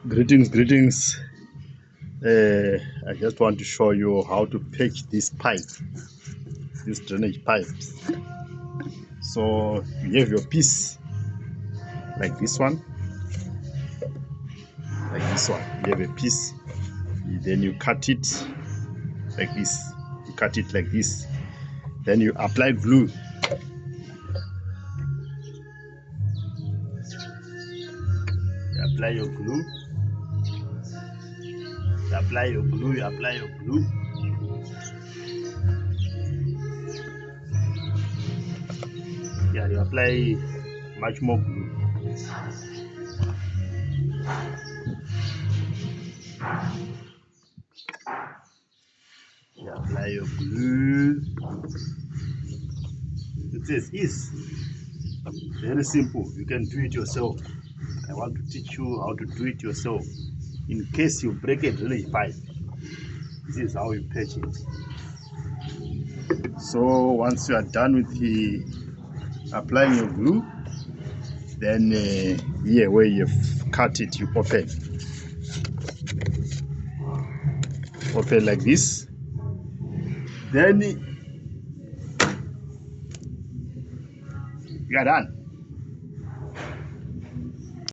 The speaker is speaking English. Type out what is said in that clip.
Greetings. I just want to show you how to patch this pipe, these drainage pipes. So you have your piece like this one, You have a piece, then you cut it like this. You cut it like this. Then you apply glue. You apply your glue. You apply your glue. You apply your glue. Yeah, you apply much more glue. You apply your glue. It says easy. Very simple. You can do it yourself. I want to teach you how to do it yourself. In case you break a drainage pipe, this is how you patch it. So once you are done with the applying your glue, then here where you've cut it, you open like this. Then you are done.